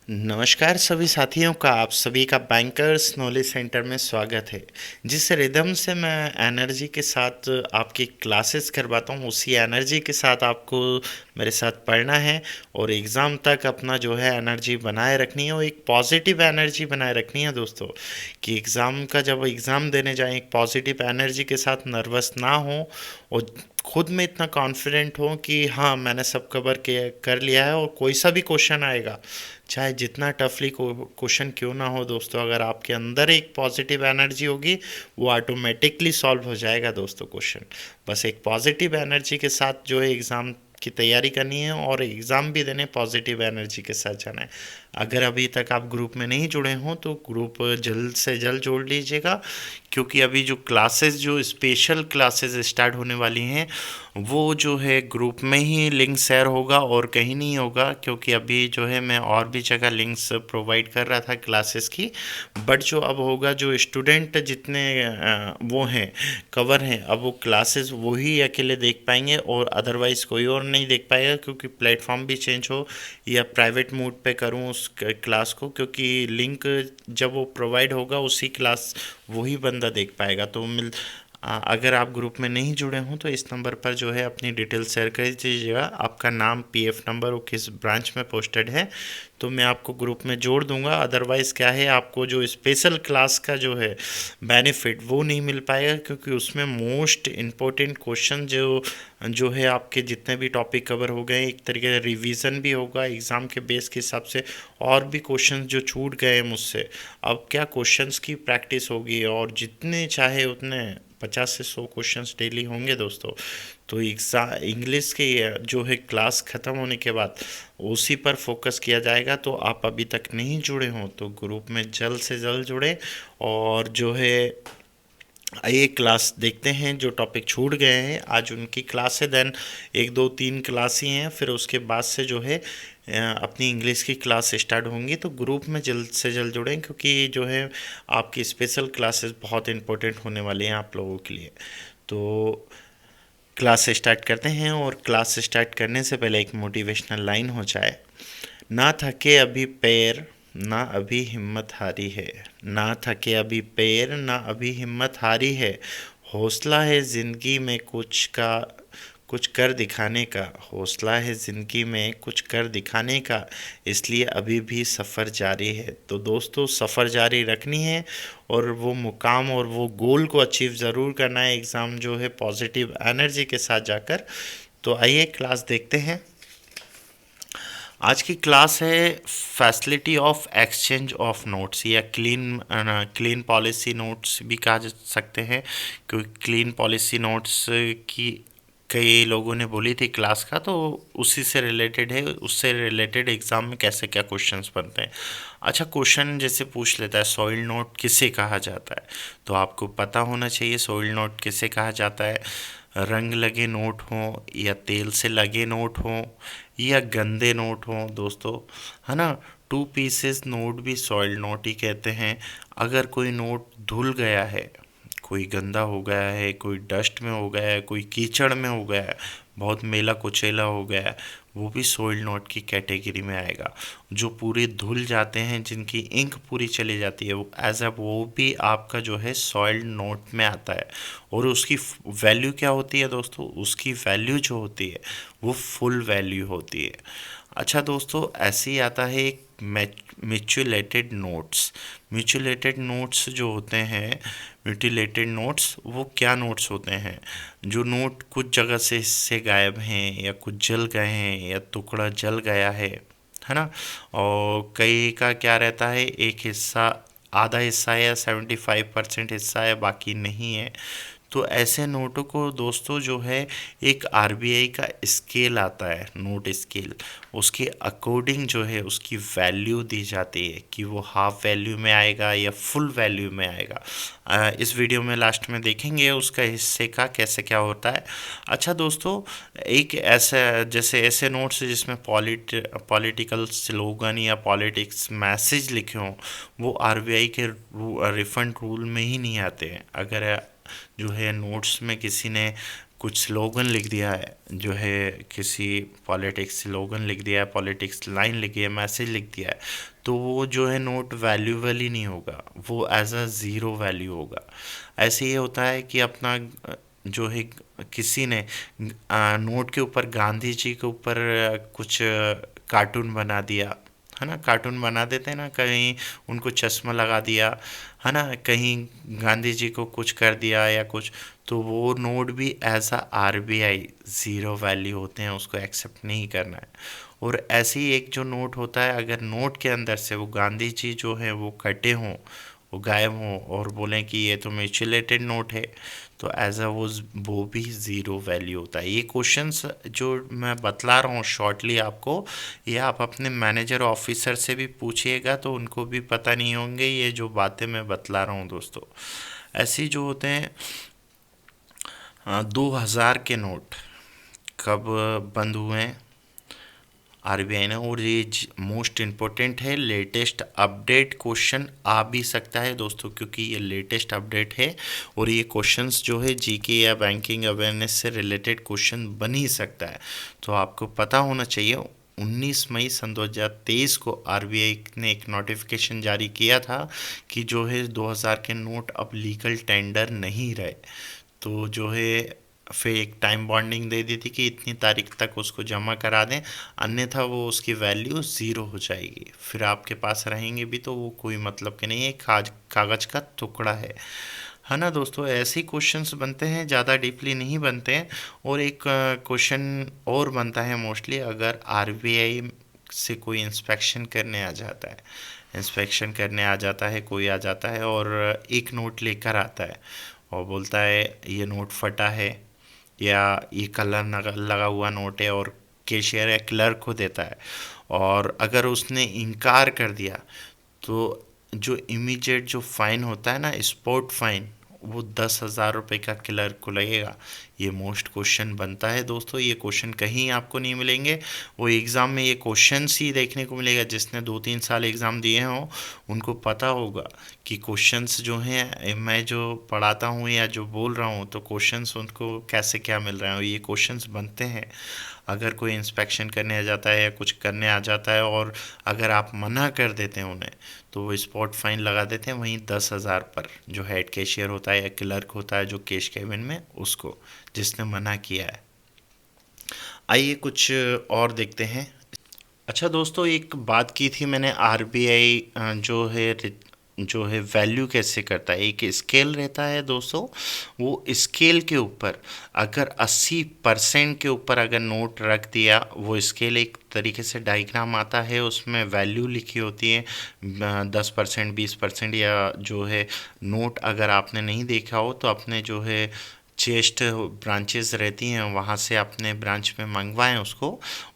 नमस्कार सभी साथियों का, आप सभी का बैंकर्स नॉलेज सेंटर में स्वागत है। जिस रिदम से मैं एनर्जी के साथ आपकी क्लासेस करवाता हूँ, उसी एनर्जी के साथ आपको मेरे साथ पढ़ना है और एग्ज़ाम तक अपना जो है एनर्जी बनाए रखनी है और एक पॉजिटिव एनर्जी बनाए रखनी है दोस्तों। कि एग्ज़ाम का जब एग्ज़ाम देने जाएं, एक पॉजिटिव एनर्जी के साथ नर्वस ना हो और खुद में इतना कॉन्फिडेंट हो कि हाँ, मैंने सब कवर कर लिया है और कोई सा भी क्वेश्चन आएगा, चाहे जितना टफली क्वेश्चन क्यों ना हो दोस्तों, अगर आपके अंदर एक पॉजिटिव एनर्जी होगी, वो ऑटोमेटिकली सॉल्व हो जाएगा दोस्तों क्वेश्चन। बस एक पॉजिटिव एनर्जी के साथ जो है एग्ज़ाम की तैयारी करनी है और एग्ज़ाम भी देने पॉजिटिव एनर्जी के साथ जाना है। अगर अभी तक आप ग्रुप में नहीं जुड़े हों तो ग्रुप जल्द से जल्द जोड़ लीजिएगा, क्योंकि अभी जो क्लासेस, जो स्पेशल क्लासेस स्टार्ट होने वाली हैं, वो जो है ग्रुप में ही लिंक शेयर होगा और कहीं नहीं होगा। क्योंकि अभी जो है मैं और भी जगह लिंक्स प्रोवाइड कर रहा था क्लासेस की, बट जो अब होगा, जो स्टूडेंट जितने वो हैं, कवर हैं, अब वो क्लासेस वही अकेले देख पाएंगे और अदरवाइज़ कोई और नहीं देख पाएगा, क्योंकि प्लेटफॉर्म भी चेंज हो या प्राइवेट मोड पे करूँ उस क्लास को, क्योंकि लिंक जब वो प्रोवाइड होगा उसी क्लास वही बंदा देख पाएगा। तो अगर आप ग्रुप में नहीं जुड़े हों तो इस नंबर पर जो है अपनी डिटेल शेयर कर दीजिएगा, आपका नाम, पीएफ नंबर और किस ब्रांच में पोस्टेड है, तो मैं आपको ग्रुप में जोड़ दूंगा। अदरवाइज़ क्या है, आपको जो स्पेशल क्लास का जो है बेनिफिट वो नहीं मिल पाएगा, क्योंकि उसमें मोस्ट इम्पोर्टेंट क्वेश्चन जो जो है आपके जितने भी टॉपिक कवर हो गए, एक तरीके से रिवीजन भी होगा एग्ज़ाम के बेस के हिसाब से, और भी क्वेश्चंस जो छूट गए मुझसे, अब क्या क्वेश्चंस की प्रैक्टिस होगी और जितने चाहे उतने 50 से 100 क्वेश्चंस डेली होंगे दोस्तों। तो एग्ज़ाम इंग्लिश की जो है क्लास ख़त्म होने के बाद उसी पर फोकस किया जाएगा। तो आप अभी तक नहीं जुड़े हों तो ग्रुप में जल्द से जल्द जुड़े और जो है ये क्लास देखते हैं, जो टॉपिक छूट गए हैं आज उनकी क्लास है, देन 1 2 3 क्लास ही हैं, फिर उसके बाद से जो है अपनी इंग्लिश की क्लास स्टार्ट होंगी। तो ग्रुप में जल्द से जल्द जुड़ें, क्योंकि जो है आपकी स्पेशल क्लासेस बहुत इंपॉर्टेंट होने वाली हैं आप लोगों के लिए। तो क्लास स्टार्ट करते हैं, और क्लास स्टार्ट करने से पहले एक मोटिवेशनल लाइन हो जाए। ना थके अभी पैर, ना अभी हिम्मत हारी है। ना थके अभी पैर, ना अभी हिम्मत हारी है। हौसला है ज़िंदगी में कुछ कर दिखाने का। हौसला है ज़िंदगी में कुछ कर दिखाने का, इसलिए अभी भी सफ़र जारी है। तो दोस्तों, सफ़र जारी रखनी है और वो मुकाम और वो गोल को अचीव ज़रूर करना है एग्ज़ाम जो है पॉजिटिव एनर्जी के साथ जाकर। तो आइए क्लास देखते हैं। आज की क्लास है facility of exchange of notes, या क्लीन पॉलिसी नोट्स भी कहा जा सकते हैं, क्योंकि क्लीन पॉलिसी नोट्स की कई लोगों ने बोली थी क्लास का, तो उसी से रिलेटेड है। उससे रिलेटेड एग्ज़ाम में कैसे क्या क्वेश्चंस बनते हैं। अच्छा, क्वेश्चन जैसे पूछ लेता है सॉइल नोट किसे कहा जाता है, तो आपको पता होना चाहिए सॉइल नोट किसे कहा जाता है। रंग लगे नोट हों, या तेल से लगे नोट हों, या गंदे नोट हों दोस्तों, है ना। 2 पीसेस नोट भी सॉइल नोट ही कहते हैं। अगर कोई नोट धुल गया है, कोई गंदा हो गया है, कोई डस्ट में हो गया है, कोई कीचड़ में हो गया है, बहुत मेला कुचेला हो गया है, वो भी सोइल नोट की कैटेगरी में आएगा। जो पूरे धुल जाते हैं, जिनकी इंक पूरी चली जाती है, वो एज अ वो भी आपका जो है सॉइल नोट में आता है। और उसकी वैल्यू क्या होती है दोस्तों, उसकी वैल्यू जो होती है वो फुल वैल्यू होती है। अच्छा दोस्तों, ऐसे ही आता है एक म्यूचुलेटेड नोट्स। म्यूचुलेटेड नोट्स जो होते हैं, म्यूटिलेटेड नोट्स, वो क्या नोट्स होते हैं, जो नोट कुछ जगह से हिस्से गायब हैं, या कुछ जल गए हैं, या टुकड़ा जल गया है ना। और कई का क्या रहता है, एक हिस्सा, आधा हिस्सा है, या 75% हिस्सा है, बाकी नहीं है। तो ऐसे नोटों को दोस्तों जो है, एक आरबीआई का स्केल आता है, नोट स्केल, उसके अकॉर्डिंग जो है उसकी वैल्यू दी जाती है कि वो हाफ वैल्यू में आएगा या फुल वैल्यू में आएगा। इस वीडियो में लास्ट में देखेंगे उसका हिस्से का कैसे क्या होता है। अच्छा दोस्तों, एक ऐसा, जैसे ऐसे नोट्स जिसमें पॉलिटिकल स्लोगन या पॉलिटिक्स मैसेज लिखे हों, वो आरबीआई के रिफंड रूल में ही नहीं आते हैं। अगर जो है नोट्स में किसी ने कुछ स्लोगन लिख दिया है, जो है किसी पॉलिटिक्स स्लोगन लिख दिया है, पॉलिटिक्स लाइन लिखी है, मैसेज लिख दिया है, तो वो जो है नोट वैल्यूएबल ही नहीं होगा, वो एज अ ज़ीरो वैल्यू होगा। ऐसे ये होता है कि अपना जो है किसी ने नोट के ऊपर गांधी जी के ऊपर कुछ कार्टून बना दिया, है ना, कार्टून बना देते हैं ना, कहीं उनको चश्मा लगा दिया, है ना, कहीं गांधी जी को कुछ कर दिया या कुछ, तो वो नोट भी as a RBI zero value होते हैं, उसको एक्सेप्ट नहीं करना है। और ऐसे ही एक जो नोट होता है, अगर नोट के अंदर से वो गांधी जी जो है वो कटे हों, वो गायब हों और बोलें कि ये तो म्यूचुलेटेड नोट है, तो एज अ वो भी ज़ीरो वैल्यू होता है। ये क्वेश्चंस जो मैं बतला रहा हूँ शॉर्टली आपको, ये आप अपने मैनेजर ऑफिसर से भी पूछिएगा तो उनको भी पता नहीं होंगे ये जो बातें मैं बतला रहा हूँ दोस्तों। ऐसी जो होते हैं 2000 के नोट कब बंद हुए हैं आरबीआई ने, और ये मोस्ट इम्पोर्टेंट है, लेटेस्ट अपडेट क्वेश्चन आ भी सकता है दोस्तों, क्योंकि ये लेटेस्ट अपडेट है और ये क्वेश्चंस जो है जीके या बैंकिंग अवेयरनेस से रिलेटेड क्वेश्चन बन ही सकता है। तो आपको पता होना चाहिए 19 मई सन 2023 को आरबीआई ने एक नोटिफिकेशन जारी किया था कि जो है 2000 के नोट अब लीगल टेंडर नहीं रहे। तो जो है फिर एक टाइम बॉन्डिंग दे दी थी कि इतनी तारीख तक उसको जमा करा दें, अन्यथा वो उसकी वैल्यू ज़ीरो हो जाएगी, फिर आपके पास रहेंगे भी तो वो कोई मतलब के नहीं है, कागज़ का टुकड़ा है ना दोस्तों। ऐसे ही क्वेश्चंस बनते हैं, ज़्यादा डीपली नहीं बनते हैं। और एक क्वेश्चन और बनता है मोस्टली, अगर आरबीआई से कोई इंस्पेक्शन करने आ जाता है, इंस्पेक्शन करने आ जाता है, कोई आ जाता है और एक नोट लेकर आता है और बोलता है ये नोट फटा है या ये कलर लगा हुआ नोट है, और कैशियर या क्लर्क को देता है, और अगर उसने इनकार कर दिया तो जो इमीडिएट जो फाइन होता है ना, स्पॉट फाइन, वो 10,000 रुपये का क्लर्क को लगेगा। ये मोस्ट क्वेश्चन बनता है दोस्तों, ये क्वेश्चन कहीं आपको नहीं मिलेंगे, वो एग्ज़ाम में ये क्वेश्चंस ही देखने को मिलेगा। जिसने 2-3 साल एग्ज़ाम दिए हों उनको पता होगा कि क्वेश्चंस जो हैं, मैं जो पढ़ाता हूँ या जो बोल रहा हूँ, तो क्वेश्चंस उनको कैसे क्या मिल रहा है, ये क्वेश्चंस बनते हैं। अगर कोई इंस्पेक्शन करने आ जाता है या कुछ करने आ जाता है और अगर आप मना कर देते हैं उन्हें, तो वो स्पॉट फाइन लगा देते हैं वहीं 10,000 पर, जो हेड कैशियर होता है या क्लर्क होता है जो कैश केबिन में, उसको, जिसने मना किया है। आइए कुछ और देखते हैं। अच्छा दोस्तों, एक बात की थी मैंने, आरबीआई जो है वैल्यू कैसे करता है, एक स्केल रहता है दोस्तों, वो स्केल के ऊपर अगर 80% के ऊपर अगर नोट रख दिया, वो स्केल एक तरीके से डायग्राम आता है, उसमें वैल्यू लिखी होती है 10%, 20%, या जो है नोट अगर आपने नहीं देखा हो तो अपने जो है चेस्ट ब्रांचेस रहती हैं वहाँ से अपने ब्रांच में मंगवाएं उसको,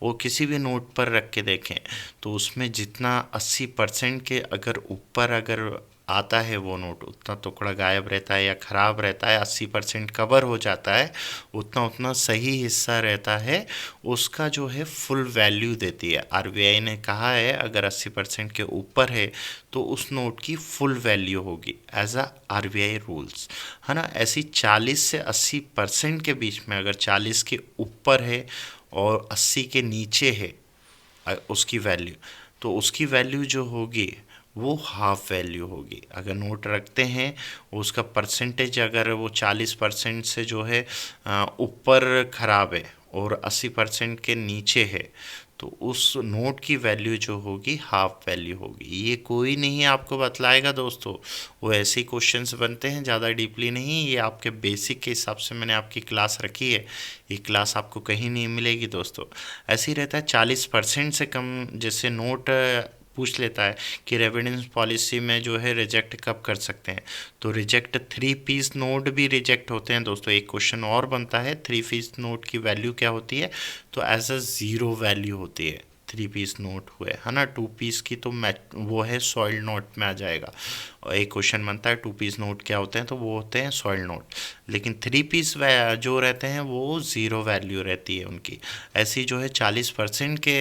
वो किसी भी नोट पर रख के देखें, तो उसमें जितना 80% के अगर ऊपर अगर आता है वो नोट, उतना टुकड़ा गायब रहता है या ख़राब रहता है, 80% कवर हो जाता है, उतना उतना सही हिस्सा रहता है, उसका जो है फुल वैल्यू देती है। आरबीआई ने कहा है अगर 80% के ऊपर है तो उस नोट की फुल वैल्यू होगी एज अ आरबीआई रूल्स, है ना। ऐसी 40 से 80% के बीच में, अगर 40 के ऊपर है और 80 के नीचे है उसकी वैल्यू, तो उसकी वैल्यू जो होगी वो हाफ वैल्यू होगी। अगर नोट रखते हैं उसका परसेंटेज अगर वो 40% से जो है ऊपर ख़राब है और 80% के नीचे है, तो उस नोट की वैल्यू जो होगी हाफ वैल्यू होगी। ये कोई नहीं आपको बतलाएगा दोस्तों, वो ऐसे ही क्वेश्चंस बनते हैं, ज़्यादा डीपली नहीं, ये आपके बेसिक के हिसाब से मैंने आपकी क्लास रखी है, ये क्लास आपको कहीं नहीं मिलेगी दोस्तों। ऐसे ही रहता है 40% से कम जैसे नोट पूछ लेता है कि रेविडेंस पॉलिसी में जो है रिजेक्ट कब कर सकते हैं, तो रिजेक्ट 3 पीस नोट भी रिजेक्ट होते हैं दोस्तों। एक क्वेश्चन और बनता है 3 पीस नोट की वैल्यू क्या होती है, तो एज अ ज़ीरो वैल्यू होती है 3 पीस नोट हुए, है ना। 2 पीस की तो वो है सॉइल नोट में आ जाएगा। और एक क्वेश्चन बनता है 2 पीस नोट क्या होते हैं, तो वो होते हैं सॉइल नोट। लेकिन 3 पीस जो रहते हैं वो ज़ीरो वैल्यू रहती है उनकी। ऐसी जो है 40% के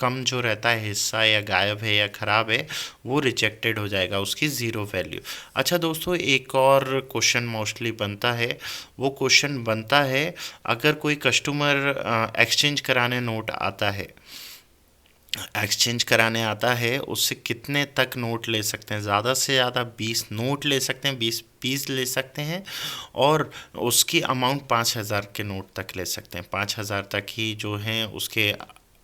कम जो रहता है हिस्सा या गायब है या ख़राब है वो रिजेक्टेड हो जाएगा, उसकी ज़ीरो वैल्यू। अच्छा दोस्तों, एक और क्वेश्चन मोस्टली बनता है, वो क्वेश्चन बनता है अगर कोई कस्टमर एक्सचेंज कराने नोट आता है, एक्सचेंज कराने आता है, उससे कितने तक नोट ले सकते हैं? ज़्यादा से ज़्यादा 20 नोट ले सकते हैं, 20 पीस ले सकते हैं, और उसकी अमाउंट 5,000 के नोट तक ले सकते हैं। 5,000 तक ही जो हैं उसके,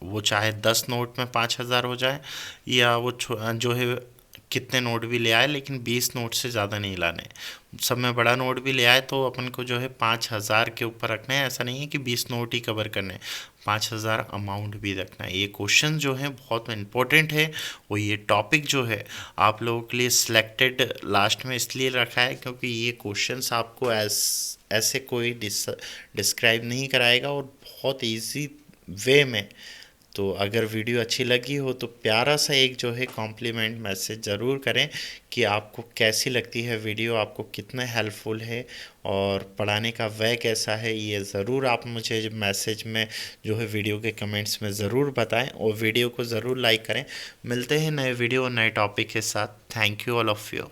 वो चाहे 10 नोट में 5,000 हो जाए, या वो जो है कितने नोट भी ले आए, लेकिन 20 नोट से ज़्यादा नहीं लाने। सब में बड़ा नोट भी ले आए तो अपन को जो है 5,000 के ऊपर रखना है। ऐसा नहीं है कि 20 नोट ही कवर करने हैं, 5,000 अमाउंट भी रखना है। ये क्वेश्चन जो है बहुत इंपॉर्टेंट है, और ये टॉपिक जो है आप लोगों के लिए सिलेक्टेड लास्ट में इसलिए रखा है क्योंकि ये क्वेश्चंस आपको ऐसे कोई डिस्क्राइब नहीं कराएगा, और बहुत इजी वे में। तो अगर वीडियो अच्छी लगी हो तो प्यारा सा एक जो है कॉम्प्लीमेंट मैसेज ज़रूर करें कि आपको कैसी लगती है वीडियो, आपको कितना हेल्पफुल है, और पढ़ाने का वे कैसा है, ये ज़रूर आप मुझे मैसेज में जो है वीडियो के कमेंट्स में ज़रूर बताएं, और वीडियो को ज़रूर लाइक करें। मिलते हैं नए वीडियो और नए टॉपिक के साथ। Thank you all of you.